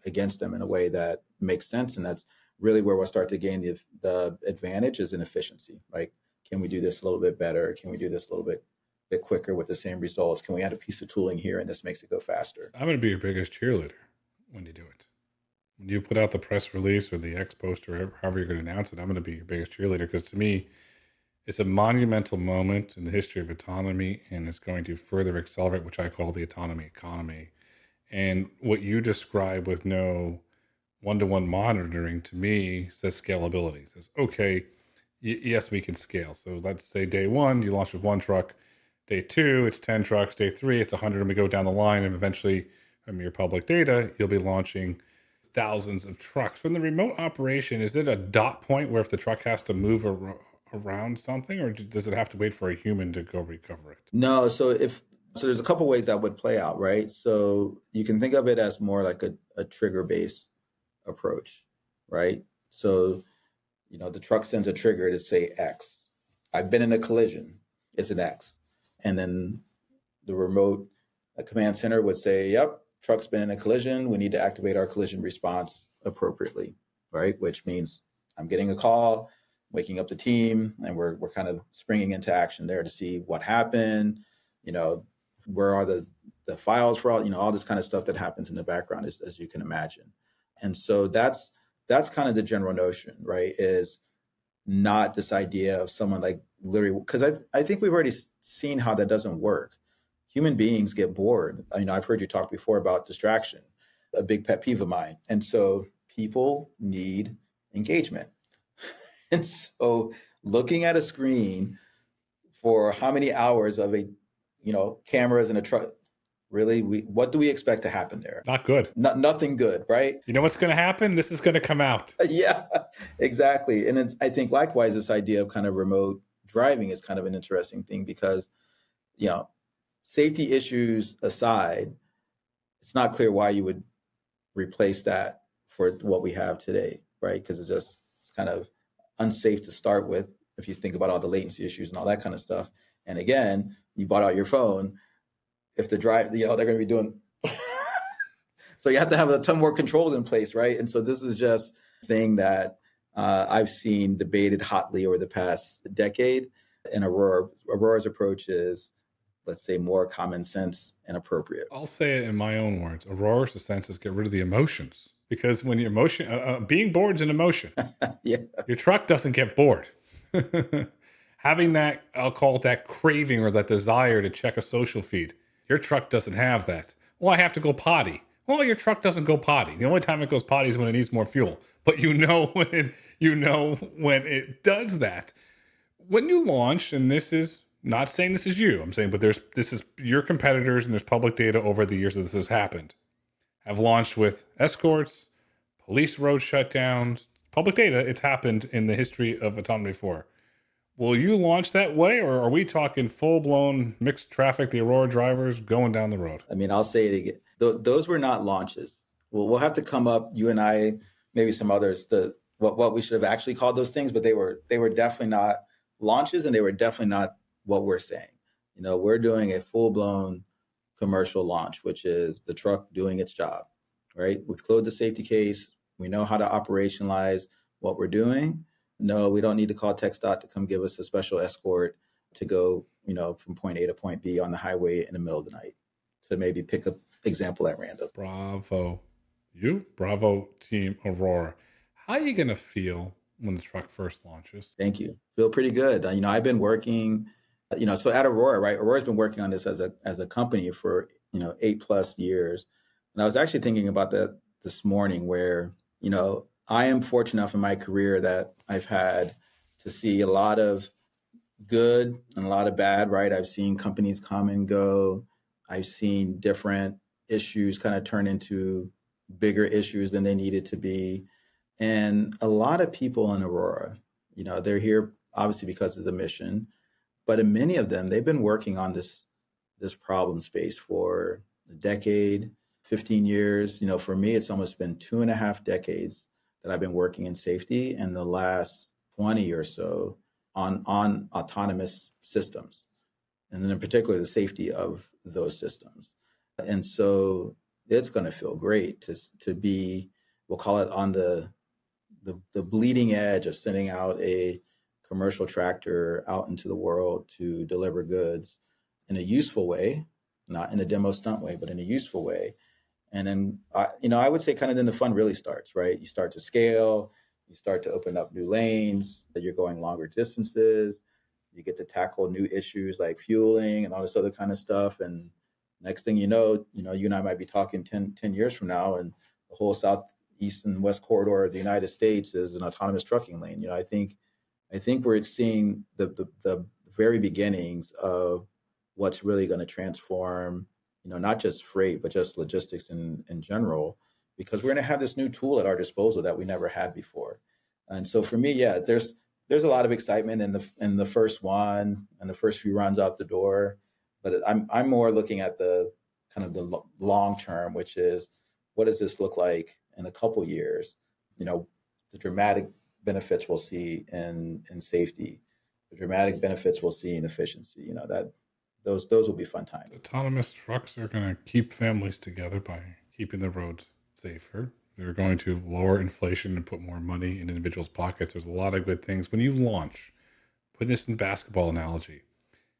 against them in a way that makes sense. And that's really where we'll start to gain the advantages in efficiency. Like, can we do this a little bit better? Can we do this a little bit quicker with the same results? Can we add a piece of tooling here and this makes it go faster? I'm going to be your biggest cheerleader when you do it. When you put out the press release or the X post or however you're going to announce it, I'm going to be your biggest cheerleader, because to me, it's a monumental moment in the history of autonomy, and it's going to further accelerate, which I call the autonomy economy. And what you describe with no one-to-one monitoring, to me, says scalability. It says, okay, yes, we can scale. So let's say day one, you launch with one truck. Day two, it's 10 trucks. Day three, it's 100, and we go down the line. And eventually, from your public data, you'll be launching thousands of trucks. From the remote operation, is it a dot point where if the truck has to move around something, or does it have to wait for a human to go recover it? No. So there's a couple ways that would play out, right? So you can think of it as more like a trigger-based approach, right? So, the truck sends a trigger to say X. I've been in a collision. It's an X. And then the remote command center would say, yep, truck's been in a collision. We need to activate our collision response appropriately, right? Which means I'm getting a call, waking up the team, and we're kind of springing into action there to see what happened, where are the files for all this kind of stuff that happens in the background, as you can imagine. And so that's kind of the general notion, right? Is not this idea of someone like literally, because I think we've already seen how that doesn't work. Human beings get bored. I've heard you talk before about distraction, a big pet peeve of mine. And so people need engagement. And so looking at a screen for how many hours of cameras in a truck, really, what do we expect to happen there? Not good. Nothing good, right? You know what's going to happen? This is going to come out. Yeah, exactly. And I think likewise, this idea of kind of remote driving is kind of an interesting thing because, safety issues aside, it's not clear why you would replace that for what we have today, right? Because it's kind of unsafe to start with if you think about all the latency issues and all that kind of stuff. And again, you bought out your phone. If the drive, they're going to be doing. So you have to have a ton more controls in place, right? And so this is just a thing that I've seen debated hotly over the past decade. And Aurora's approach is, let's say, more common sense and appropriate. I'll say it in my own words. Aurora's sense is get rid of the emotions, because when your being bored is an emotion. Yeah. Your truck doesn't get bored. Having that, I'll call it that craving or that desire to check a social feed. Your truck doesn't have that. Well, I have to go potty. Well, your truck doesn't go potty. The only time it goes potty is when it needs more fuel. But when it does that. When you launch, and this is not saying this is you, I'm saying, but this is your competitors, and there's public data over the years that this has happened, have launched with escorts, police road shutdowns, public data. It's happened in the history of autonomy before. Will you launch that way, or are we talking full blown mixed traffic, the Aurora drivers going down the road? I mean, I'll say it again. Those were not launches. We'll have to come up, you and I, maybe some others, what we should have actually called those things, but they were definitely not launches, and they were definitely not what we're saying. We're doing a full blown commercial launch, which is the truck doing its job, right? We've closed the safety case. We know how to operationalize what we're doing. No, we don't need to call TxDOT to come give us a special escort to go, from point A to point B on the highway in the middle of the night, to maybe pick an example at random. Bravo. Bravo Team Aurora. How are you going to feel when the truck first launches? Thank you. Feel pretty good. I've been working, so at Aurora, right? Aurora's been working on this as a company for, 8+ years. And I was actually thinking about that this morning where, I am fortunate enough in my career that I've had to see a lot of good and a lot of bad, right? I've seen companies come and go. I've seen different issues kind of turn into bigger issues than they needed to be. And a lot of people in Aurora, they're here obviously because of the mission, but in many of them, they've been working on this problem space for a decade, 15 years. For me, it's almost been 2.5 decades that I've been working in safety, and the last 20 or so on autonomous systems, and then in particular the safety of those systems. And so it's going to feel great to be, we'll call it, on the bleeding edge of sending out a commercial tractor out into the world to deliver goods in a useful way, not in a demo stunt way, but in a useful way. And then, I would say kind of then the fun really starts, right? You start to scale, you start to open up new lanes, that you're going longer distances, you get to tackle new issues like fueling and all this other kind of stuff. And next thing you know, you and I might be talking 10 years from now, and the whole southeast and west corridor of the United States is an autonomous trucking lane. I think we're seeing the very beginnings of what's really going to transform, not just freight, but just logistics in general, because we're going to have this new tool at our disposal that we never had before. And so for me, yeah, there's a lot of excitement in the first one and the first few runs out the door, but I'm more looking at the kind of the long term, which is, what does this look like in a couple years? The dramatic benefits we'll see in safety, the dramatic benefits we'll see in efficiency. That those will be fun times. Autonomous trucks are going to keep families together by keeping the roads safer. They're going to lower inflation and put more money in individuals' pockets. There's a lot of good things. When you launch, put this in basketball analogy,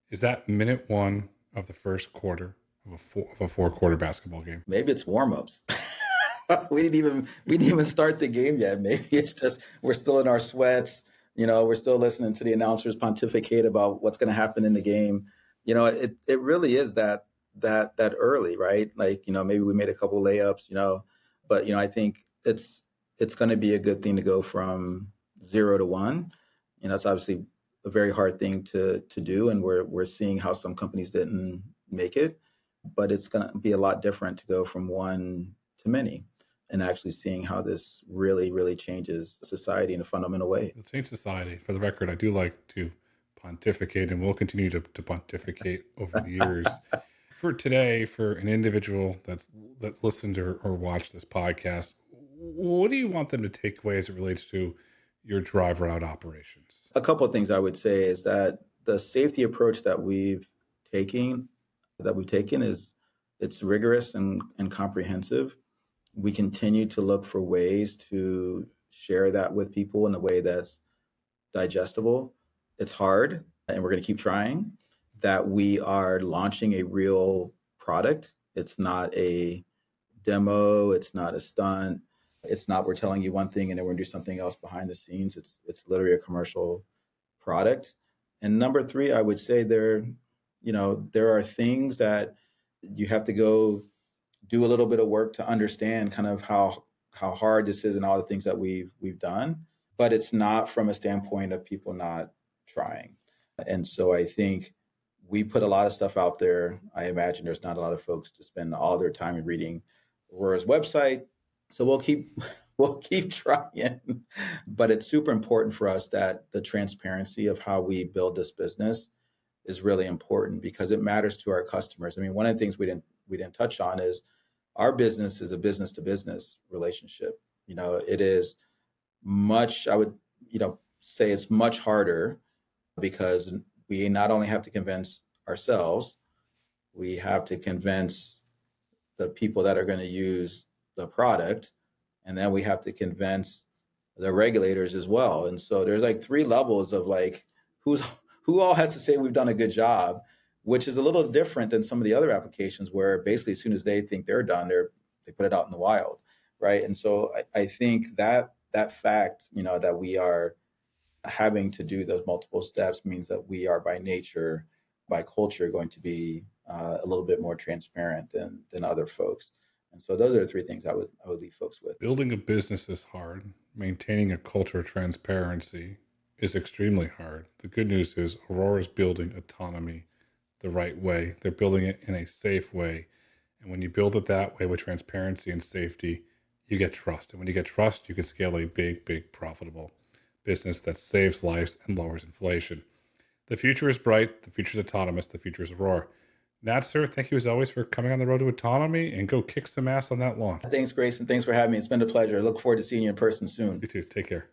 is that minute one of the first quarter of a 4-quarter basketball game? Maybe it's warm-ups. we didn't even start the game yet. Maybe it's just we're still in our sweats. We're still listening to the announcers pontificate about what's going to happen in the game. It really is that early, right? Like, maybe we made a couple layups, but I think it's going to be a good thing to go from 0 to 1. It's obviously a very hard thing to do, and we're seeing how some companies didn't make it, but it's going to be a lot different to go from 1 to many, and actually seeing how this really, really changes society in a fundamental way. It'll change society. For the record, I do like to pontificate, and will continue to pontificate over the years. For today, for an individual that's listened or watched this podcast, what do you want them to take away as it relates to your drive route operations? A couple of things I would say is that the safety approach that we've taken is, it's rigorous and comprehensive. We continue to look for ways to share that with people in a way that's digestible. It's hard, and we're going to keep trying. That we are launching a real product. It's not a demo. It's not a stunt. It's not we're telling you one thing and then we're going to do something else behind the scenes. It's literally a commercial product. And number 3, I would say there are things that you have to go do a little bit of work to understand kind of how hard this is and all the things that we've done. But it's not from a standpoint of people not trying. And so I think we put a lot of stuff out there. I imagine there's not a lot of folks to spend all their time reading Aurora's website. So we'll keep we'll keep trying. But it's super important for us that the transparency of how we build this business is really important because it matters to our customers. I mean, one of the things we didn't touch on is our business is a business to business relationship. It is much, I would, say it's much harder because we not only have to convince ourselves, we have to convince the people that are going to use the product, and then we have to convince the regulators as well. And so there's like three levels of like who all has to say we've done a good job, which is a little different than some of the other applications where basically as soon as they think they're done, they put it out in the wild, right? And so I think that fact, that we are having to do those multiple steps means that we are by nature, by culture, going to be a little bit more transparent than other folks. And so those are the three things I would leave folks with. Building a business is hard. Maintaining a culture of transparency is extremely hard. The good news is Aurora's building autonomy the right way. They're building it in a safe way. And when you build it that way with transparency and safety, you get trust. And when you get trust, you can scale a big, big profitable business that saves lives and lowers inflation. The future is bright. The future is autonomous. The future is Aurora. Nat, sir, thank you as always for coming on the road to autonomy and go kick some ass on that lawn. Thanks, Grayson. Thanks for having me. It's been a pleasure. I look forward to seeing you in person soon. You too. Take care.